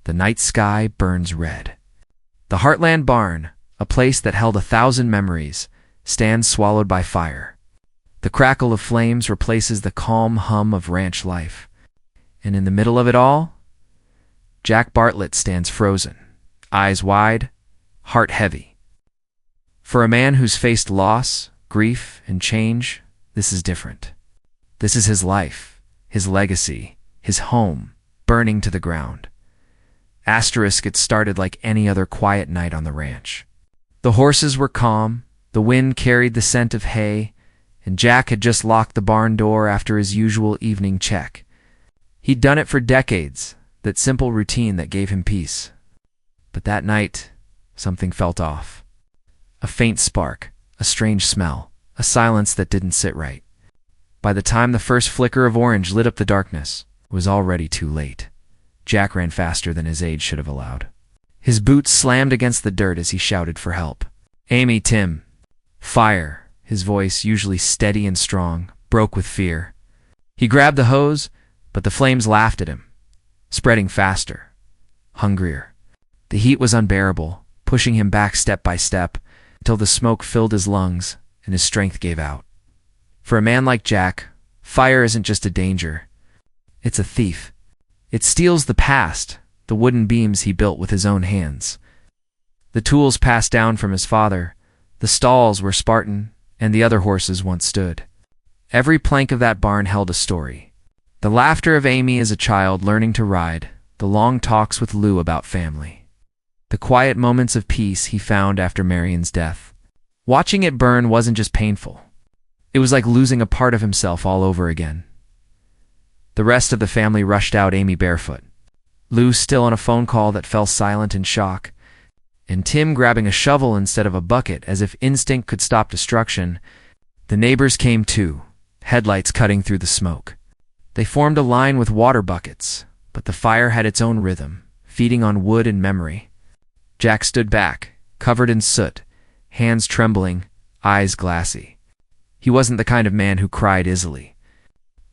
The night sky burns red. The Heartland barn, a place that held 1,000 memories, stands swallowed by fire. The crackle of flames replaces the calm hum of ranch life. And in the middle of it all, Jack Bartlett stands frozen, eyes wide, heart heavy. For a man who's faced loss, grief, and change, this is different. This is his life, his legacy, his home, burning to the ground. It started like any other quiet night on the ranch. The horses were calm, the wind carried the scent of hay, and Jack had just locked the barn door after his usual evening check. He'd done it for decades, that simple routine that gave him peace. But that night, something felt off. A faint spark, a strange smell, a silence that didn't sit right. By the time the first flicker of orange lit up the darkness, it was already too late. Jack ran faster than his age should have allowed. His boots slammed against the dirt as he shouted for help. "Amy, Tim!" Fire, his voice, usually steady and strong, broke with fear. He grabbed the hose, but the flames laughed at him, spreading faster, hungrier. The heat was unbearable, pushing him back step by step, until the smoke filled his lungs and his strength gave out. For a man like Jack, fire isn't just a danger. It's a thief. It steals the past, the wooden beams he built with his own hands. The tools passed down from his father, the stalls where Spartan and the other horses once stood. Every plank of that barn held a story. The laughter of Amy as a child learning to ride, the long talks with Lou about family. The quiet moments of peace he found after Marion's death. Watching it burn wasn't just painful. It was like losing a part of himself all over again. The rest of the family rushed out, Amy barefoot, Lou still on a phone call that fell silent in shock, and Tim grabbing a shovel instead of a bucket as if instinct could stop destruction. The neighbors came too, headlights cutting through the smoke. They formed a line with water buckets, but the fire had its own rhythm, feeding on wood and memory. Jack stood back, covered in soot, hands trembling, eyes glassy. He wasn't the kind of man who cried easily.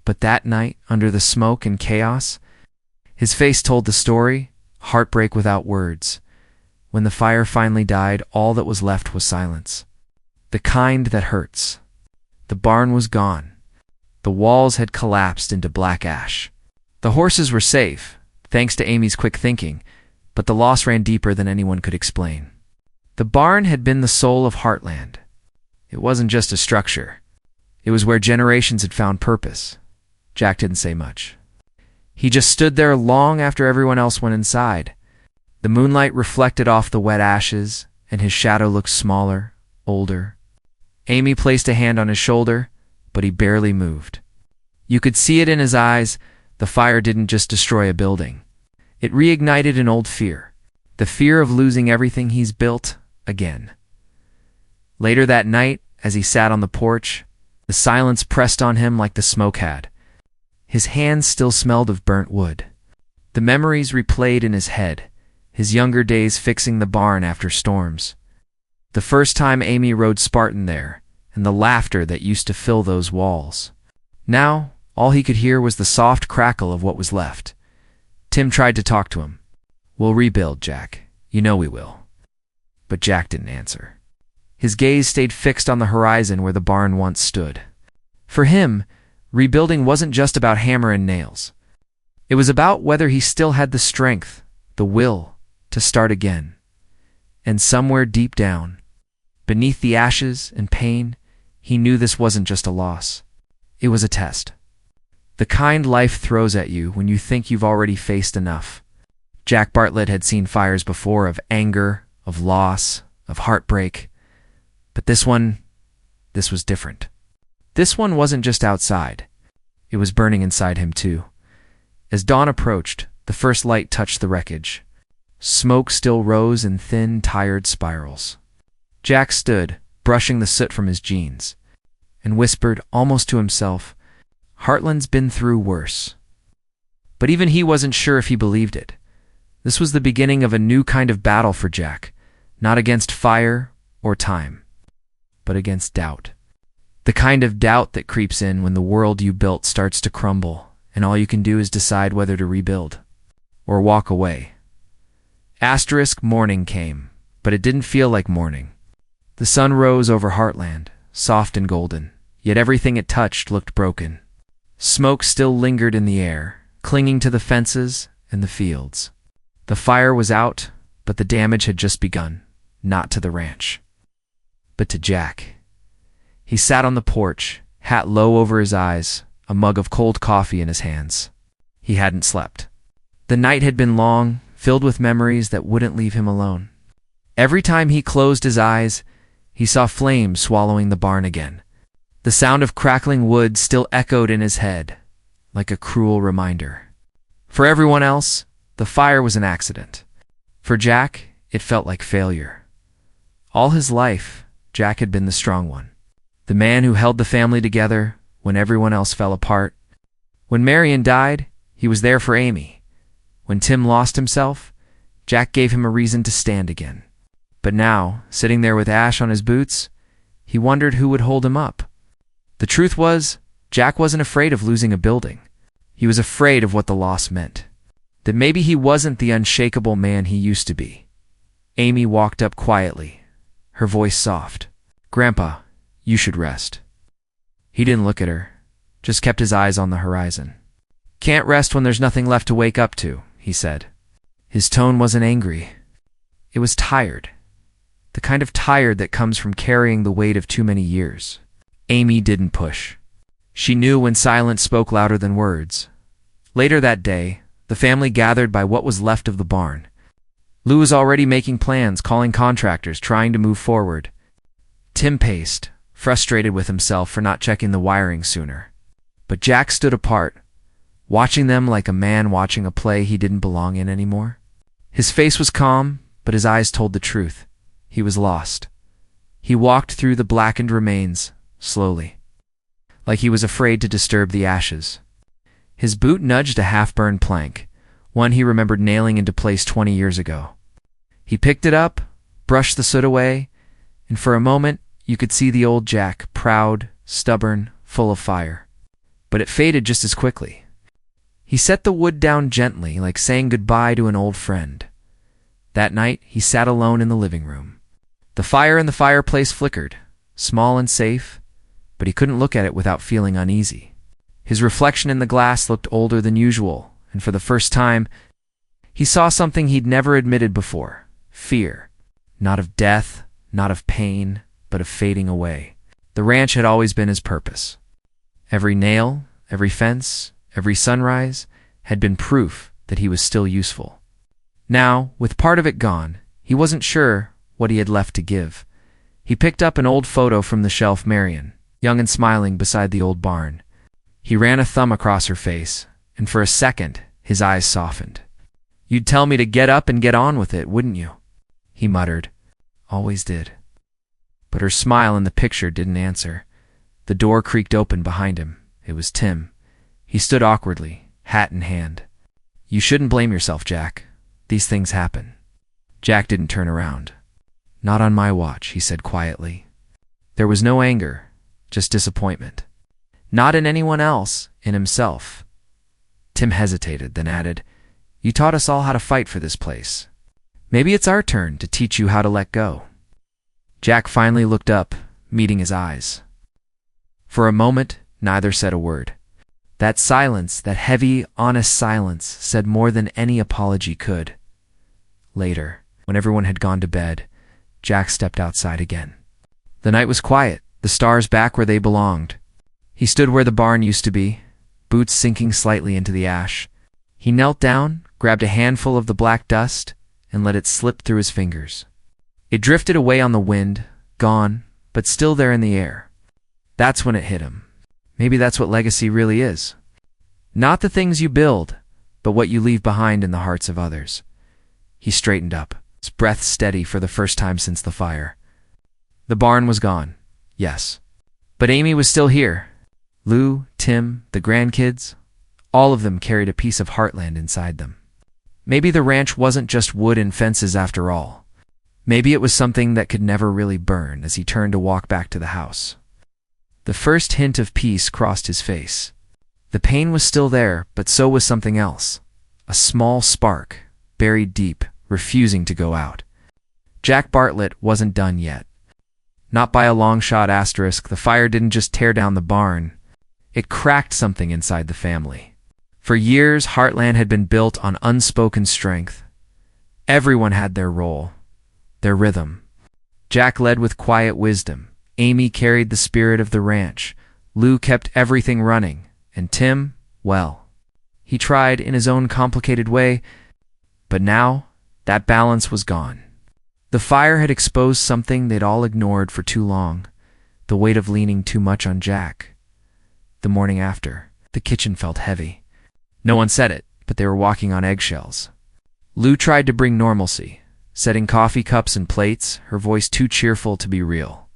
But that night, under the smoke and chaos, his face told the story, heartbreak without words. When the fire finally died, all that was left was silence. The kind that hurts. The barn was gone. The walls had collapsed into black ash. The horses were safe, thanks to Amy's quick thinking, but the loss ran deeper than anyone could explain. The barn had been the soul of Heartland. It wasn't just a structure. It was where generations had found purpose. Jack didn't say much. He just stood there long after everyone else went inside. The moonlight reflected off the wet ashes, and his shadow looked smaller, older. Amy placed a hand on his shoulder, but he barely moved. You could see it in his eyes. The fire didn't just destroy a building. It reignited an old fear, the fear of losing everything he's built again. Later that night, as he sat on the porch, the silence pressed on him like the smoke had. His hands still smelled of burnt wood. The memories replayed in his head, his younger days fixing the barn after storms. The first time Amy rode Spartan there, and the laughter that used to fill those walls. Now, all he could hear was the soft crackle of what was left. Tim tried to talk to him. "We'll rebuild, Jack. You know we will." But Jack didn't answer. His gaze stayed fixed on the horizon where the barn once stood. For him, rebuilding wasn't just about hammer and nails. It was about whether he still had the strength, the will, to start again. And somewhere deep down, beneath the ashes and pain, he knew this wasn't just a loss. It was a test. The kind life throws at you when you think you've already faced enough. Jack Bartlett had seen fires before of anger, of loss, of heartbreak. But this was different. This one wasn't just outside. It was burning inside him too. As dawn approached, the first light touched the wreckage. Smoke still rose in thin, tired spirals. Jack stood, brushing the soot from his jeans, and whispered, almost to himself, "Heartland's been through worse." But even he wasn't sure if he believed it. This was the beginning of a new kind of battle for Jack, not against fire or time, but against doubt. The kind of doubt that creeps in when the world you built starts to crumble, and all you can do is decide whether to rebuild or walk away. Morning came, but it didn't feel like morning. The sun rose over Heartland, soft and golden, yet everything it touched looked broken. Smoke still lingered in the air, clinging to the fences and the fields. The fire was out, but the damage had just begun, not to the ranch, but to Jack. He sat on the porch, hat low over his eyes, a mug of cold coffee in his hands. He hadn't slept. The night had been long, filled with memories that wouldn't leave him alone. Every time he closed his eyes, he saw flames swallowing the barn again. The sound of crackling wood still echoed in his head, like a cruel reminder. For everyone else, the fire was an accident. For Jack, it felt like failure. All his life, Jack had been the strong one, the man who held the family together when everyone else fell apart. When Marion died, he was there for Amy. When Tim lost himself, Jack gave him a reason to stand again. But now, sitting there with ash on his boots, he wondered who would hold him up. The truth was, Jack wasn't afraid of losing a building. He was afraid of what the loss meant. That maybe he wasn't the unshakable man he used to be. Amy walked up quietly, her voice soft. "Grandpa, you should rest." He didn't look at her, just kept his eyes on the horizon. "Can't rest when there's nothing left to wake up to," he said. His tone wasn't angry. It was tired. The kind of tired that comes from carrying the weight of too many years. Amy didn't push. She knew when silence spoke louder than words. Later that day, the family gathered by what was left of the barn. Lou was already making plans, calling contractors, trying to move forward. Tim paced, frustrated with himself for not checking the wiring sooner. But Jack stood apart, watching them like a man watching a play he didn't belong in anymore. His face was calm, but his eyes told the truth. He was lost. He walked through the blackened remains, slowly, like he was afraid to disturb the ashes. His boot nudged a half-burned plank, one he remembered nailing into place 20 years ago. He picked it up, brushed the soot away, and for a moment you could see the old Jack, proud, stubborn, full of fire. But it faded just as quickly. He set the wood down gently, like saying goodbye to an old friend. That night he sat alone in the living room. The fire in the fireplace flickered, small and safe, but he couldn't look at it without feeling uneasy. His reflection in the glass looked older than usual, and for the first time, he saw something he'd never admitted before: fear. Not of death, not of pain, but of fading away. The ranch had always been his purpose. Every nail, every fence, every sunrise had been proof that he was still useful. Now, with part of it gone, he wasn't sure what he had left to give. He picked up an old photo from the shelf. Marion, young and smiling beside the old barn. He ran a thumb across her face, and for a second his eyes softened. "You'd tell me to get up and get on with it, wouldn't you?" he muttered. "Always did." But her smile in the picture didn't answer. The door creaked open behind him. It was Tim. He stood awkwardly, hat in hand. "You shouldn't blame yourself, Jack. These things happen." Jack didn't turn around. "Not on my watch," he said quietly. There was no anger, just disappointment. Not in anyone else, in himself. Tim hesitated, then added, "You taught us all how to fight for this place. Maybe it's our turn to teach you how to let go." Jack finally looked up, meeting his eyes. For a moment, neither said a word. That silence, that heavy, honest silence, said more than any apology could. Later, when everyone had gone to bed, Jack stepped outside again. The night was quiet, the stars back where they belonged. He stood where the barn used to be, boots sinking slightly into the ash. He knelt down, grabbed a handful of the black dust, and let it slip through his fingers. It drifted away on the wind, gone, but still there in the air. That's when it hit him. Maybe that's what legacy really is. Not the things you build, but what you leave behind in the hearts of others. He straightened up, his breath steady for the first time since the fire. The barn was gone, yes. But Amy was still here. Lou, Tim, the grandkids, all of them carried a piece of Heartland inside them. Maybe the ranch wasn't just wood and fences after all. Maybe it was something that could never really burn. As he turned to walk back to the house, the first hint of peace crossed his face. The pain was still there, but so was something else. A small spark, buried deep, refusing to go out. Jack Bartlett wasn't done yet. Not by a long shot asterisk, the fire didn't just tear down the barn. It cracked something inside the family. For years, Heartland had been built on unspoken strength. Everyone had their role, their rhythm. Jack led with quiet wisdom. Amy carried the spirit of the ranch. Lou kept everything running. And Tim, well, he tried in his own complicated way, but now that balance was gone. The fire had exposed something they'd all ignored for too long, the weight of leaning too much on Jack. The morning after, the kitchen felt heavy. No one said it, but they were walking on eggshells. Lou tried to bring normalcy, setting coffee cups and plates, her voice too cheerful to be real.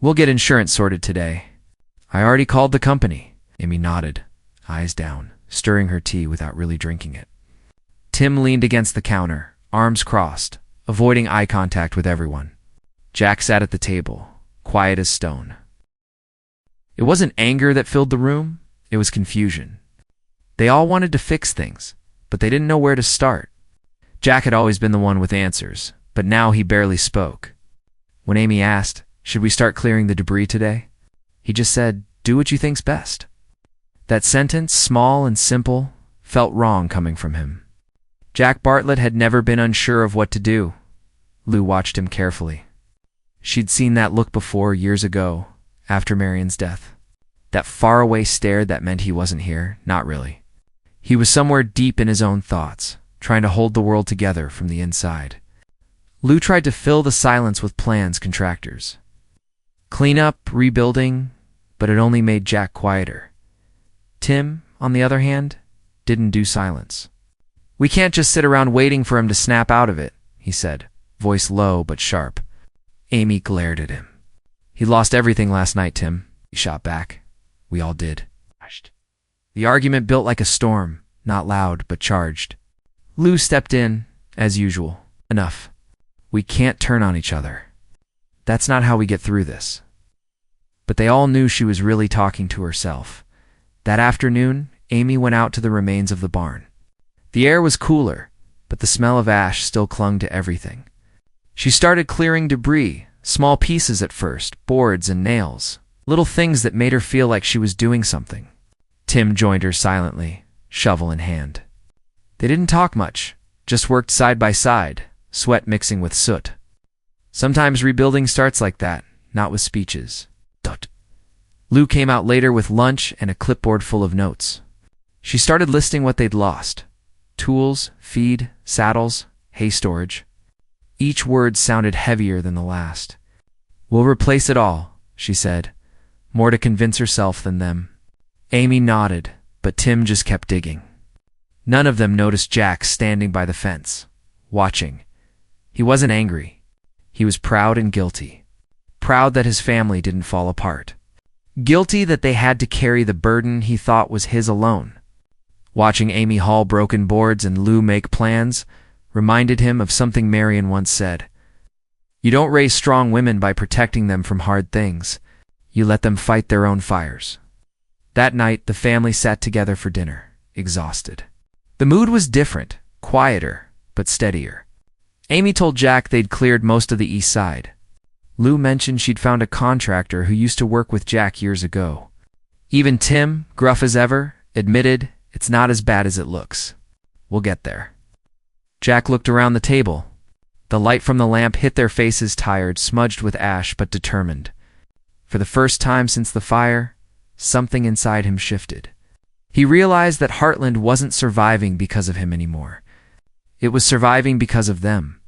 "We'll get insurance sorted today." "I already called the company." Amy nodded, eyes down, stirring her tea without really drinking it. Tim leaned against the counter, arms crossed, avoiding eye contact with everyone. Jack sat at the table, quiet as stone. It wasn't anger that filled the room, it was confusion. They all wanted to fix things, but they didn't know where to start. Jack had always been the one with answers, but now he barely spoke. When Amy asked, "Should we start clearing the debris today?" he just said, "Do what you think's best." That sentence, small and simple, felt wrong coming from him. Jack Bartlett had never been unsure of what to do. Lou watched him carefully. She'd seen that look before years ago, after Marion's death. That faraway stare that meant he wasn't here, not really. He was somewhere deep in his own thoughts, trying to hold the world together from the inside. Lou tried to fill the silence with plans, contractors. Clean up, rebuilding, but it only made Jack quieter. Tim, on the other hand, didn't do silence. "We can't just sit around waiting for him to snap out of it," he said, voice low but sharp. Amy glared at him. "He lost everything last night, Tim," he shot back. "We all did." The argument built like a storm, not loud but charged. Lou stepped in, as usual. "Enough. We can't turn on each other. That's not how we get through this." But they all knew she was really talking to herself. That afternoon, Amy went out to the remains of the barn. The air was cooler, but the smell of ash still clung to everything. She started clearing debris, small pieces at first, boards and nails, little things that made her feel like she was doing something. Tim joined her silently, shovel in hand. They didn't talk much, just worked side by side, sweat mixing with soot. Sometimes rebuilding starts like that, not with speeches. Lou came out later with lunch and a clipboard full of notes. She started listing what they'd lost. Tools, feed, saddles, hay storage. Each word sounded heavier than the last. "We'll replace it all," she said, more to convince herself than them. Amy nodded, but Tim just kept digging. None of them noticed Jack standing by the fence, watching. He wasn't angry. He was proud and guilty. Proud that his family didn't fall apart. Guilty that they had to carry the burden he thought was his alone. Watching Amy haul broken boards and Lou make plans reminded him of something Marion once said. "You don't raise strong women by protecting them from hard things. You let them fight their own fires." That night, the family sat together for dinner, exhausted. The mood was different, quieter, but steadier. Amy told Jack they'd cleared most of the east side. Lou mentioned she'd found a contractor who used to work with Jack years ago. Even Tim, gruff as ever, admitted it's not as bad as it looks. "We'll get there." Jack looked around the table. The light from the lamp hit their faces, tired, smudged with ash, but determined. For the first time since the fire, something inside him shifted. He realized that Heartland wasn't surviving because of him anymore. It was surviving because of them.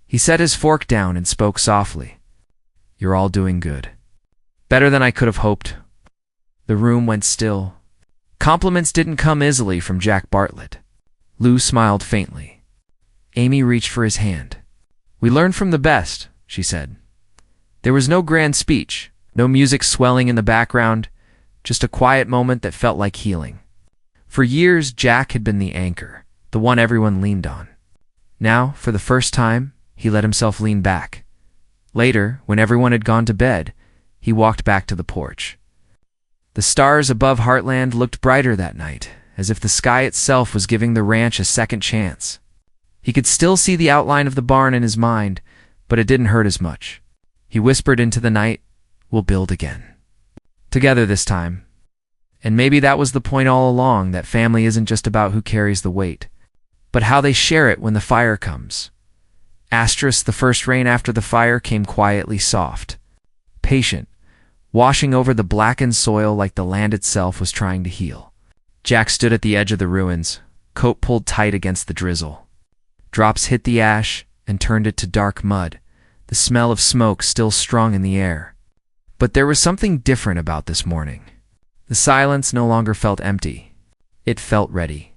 He set his fork down and spoke softly. "You're all doing good. Better than I could have hoped." The room went still. Compliments didn't come easily from Jack Bartlett. Lou smiled faintly. Amy reached for his hand. "We learned from the best," she said. There was no grand speech, no music swelling in the background, just a quiet moment that felt like healing. For years, Jack had been the anchor, the one everyone leaned on. Now, for the first time, he let himself lean back. Later, when everyone had gone to bed, he walked back to the porch. The stars above Heartland looked brighter that night, as if the sky itself was giving the ranch a second chance. He could still see the outline of the barn in his mind, but it didn't hurt as much. He whispered into the night, "We'll build again. Together this time." And maybe that was the point all along, that family isn't just about who carries the weight, but how they share it when the fire comes. The first rain after the fire came quietly soft, patient, washing over the blackened soil like the land itself was trying to heal. Jack stood at the edge of the ruins, coat pulled tight against the drizzle. Drops hit the ash and turned it to dark mud, the smell of smoke still strong in the air. But there was something different about this morning. The silence no longer felt empty. It felt ready.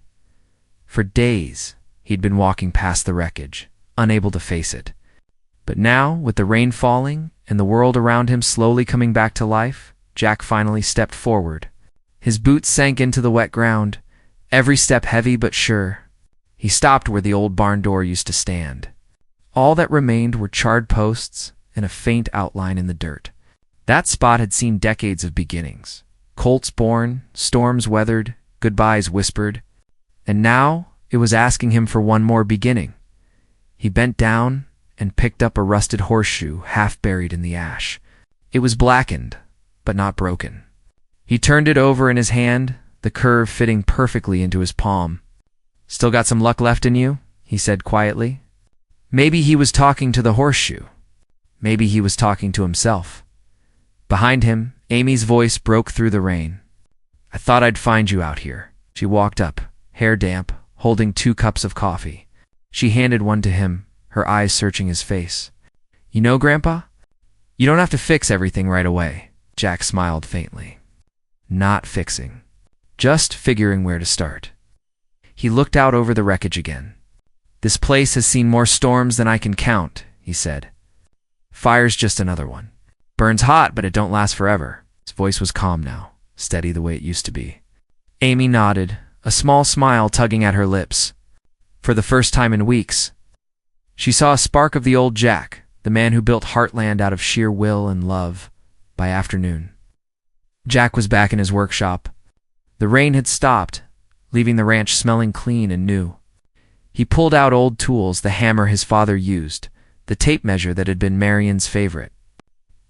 For days, he'd been walking past the wreckage, unable to face it. But now, with the rain falling and the world around him slowly coming back to life, Jack finally stepped forward. His boots sank into the wet ground, every step heavy but sure. He stopped where the old barn door used to stand. All that remained were charred posts and a faint outline in the dirt. That spot had seen decades of beginnings. Colts born, storms weathered, goodbyes whispered. And now it was asking him for one more beginning. He bent down and picked up a rusted horseshoe half buried in the ash. It was blackened, but not broken. He turned it over in his hand, the curve fitting perfectly into his palm. "Still got some luck left in you?" he said quietly. Maybe he was talking to the horseshoe. Maybe he was talking to himself. Behind him, Amy's voice broke through the rain. "I thought I'd find you out here." She walked up, hair damp, holding 2 cups of coffee. She handed one to him, her eyes searching his face. "You know, Grandpa, you don't have to fix everything right away." Jack smiled faintly. "Not fixing. Just figuring where to start." He looked out over the wreckage again. "This place has seen more storms than I can count," he said. "Fire's just another one. Burns hot, but it don't last forever." His voice was calm now, steady the way it used to be. Amy nodded, a small smile tugging at her lips. For the first time in weeks, she saw a spark of the old Jack, the man who built Heartland out of sheer will and love, by afternoon. Jack was back in his workshop. The rain had stopped, leaving the ranch smelling clean and new. He pulled out old tools, the hammer his father used, the tape measure that had been Marion's favorite.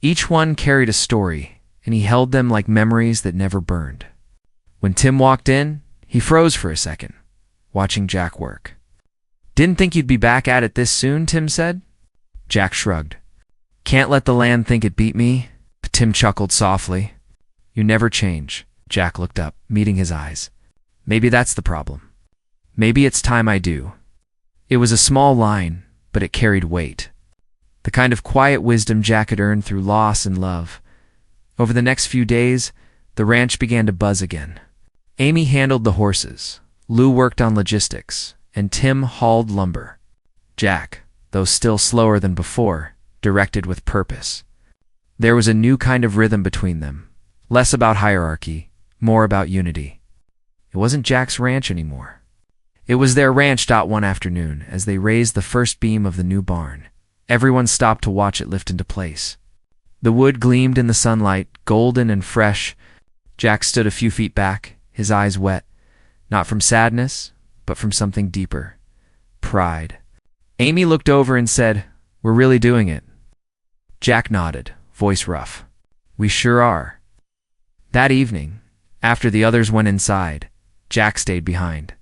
Each one carried a story, and he held them like memories that never burned. When Tim walked in, he froze for a second, watching Jack work. "Didn't think you'd be back at it this soon," Tim said. Jack shrugged. "Can't let the land think it beat me." Tim chuckled softly. "You never change." Jack looked up, meeting his eyes. "Maybe that's the problem. Maybe it's time I do." It was a small line, but it carried weight. The kind of quiet wisdom Jack had earned through loss and love. Over the next few days, the ranch began to buzz again. Amy handled the horses, Lou worked on logistics, and Tim hauled lumber. Jack, though still slower than before, directed with purpose. There was a new kind of rhythm between them, less about hierarchy, more about unity. It wasn't Jack's ranch anymore. It was their ranch. One afternoon, as they raised the first beam of the new barn, everyone stopped to watch it lift into place. The wood gleamed in the sunlight, golden and fresh. Jack stood a few feet back, his eyes wet, not from sadness, but from something deeper. Pride. Amy looked over and said, "We're really doing it." Jack nodded, voice rough. "We sure are." That evening, after the others went inside, Jack stayed behind.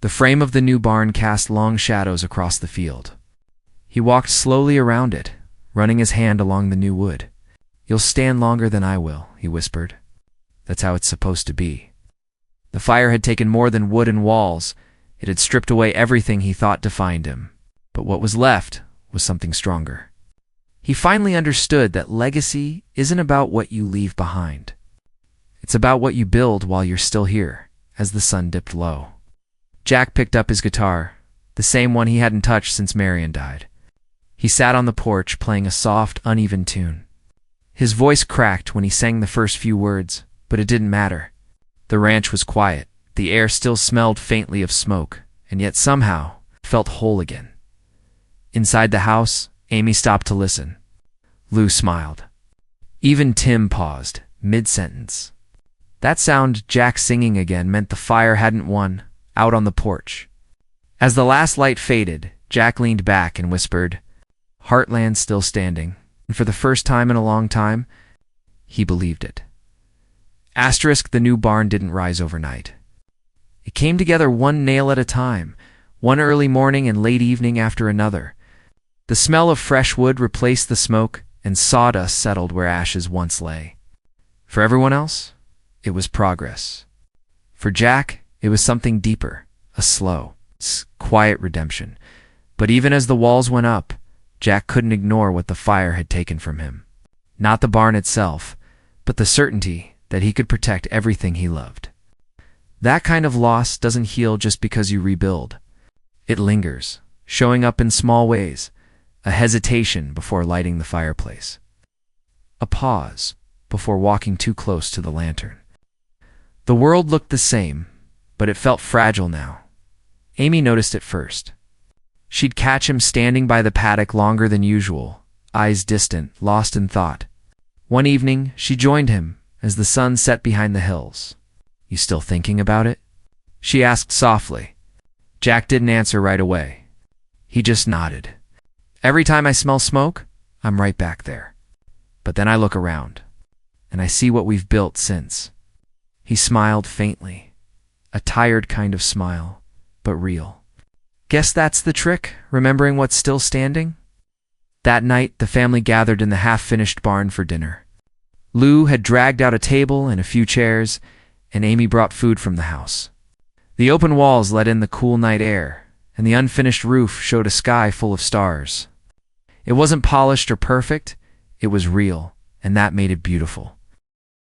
The frame of the new barn cast long shadows across the field. He walked slowly around it, running his hand along the new wood. "You'll stand longer than I will," he whispered. "That's how it's supposed to be." The fire had taken more than wood and walls. It had stripped away everything he thought defined him. But what was left was something stronger. He finally understood that legacy isn't about what you leave behind. It's about what you build while you're still here, as the sun dipped low. Jack picked up his guitar, the same one he hadn't touched since Marion died. He sat on the porch playing a soft, uneven tune. His voice cracked when he sang the first few words, but it didn't matter. The ranch was quiet. The air still smelled faintly of smoke, and yet somehow felt whole again. Inside the house, Amy stopped to listen. Lou smiled. Even Tim paused, mid-sentence. That sound, Jack singing again, meant the fire hadn't won, out on the porch. As the last light faded, Jack leaned back and whispered, "Heartland still standing." And for the first time in a long time, he believed it. Asterisk, the new barn didn't rise overnight. It came together one nail at a time, one early morning and late evening after another. The smell of fresh wood replaced the smoke, and sawdust settled where ashes once lay. For everyone else, it was progress. For Jack, it was something deeper, a slow, quiet redemption. But even as the walls went up, Jack couldn't ignore what the fire had taken from him. Not the barn itself, but the certainty that he could protect everything he loved. That kind of loss doesn't heal just because you rebuild. It lingers, showing up in small ways, a hesitation before lighting the fireplace, a pause before walking too close to the lantern. The world looked the same, but it felt fragile now. Amy noticed it first. She'd catch him standing by the paddock longer than usual, eyes distant, lost in thought. One evening, she joined him as the sun set behind the hills. "You still thinking about it?" she asked softly. Jack didn't answer right away. He just nodded. "Every time I smell smoke, I'm right back there. But then I look around, and I see what we've built since." He smiled faintly, a tired kind of smile, but real. "Guess that's the trick, remembering what's still standing?" That night, the family gathered in the half-finished barn for dinner. Lou had dragged out a table and a few chairs, and Amy brought food from the house. The open walls let in the cool night air, and the unfinished roof showed a sky full of stars. It wasn't polished or perfect, it was real, and that made it beautiful.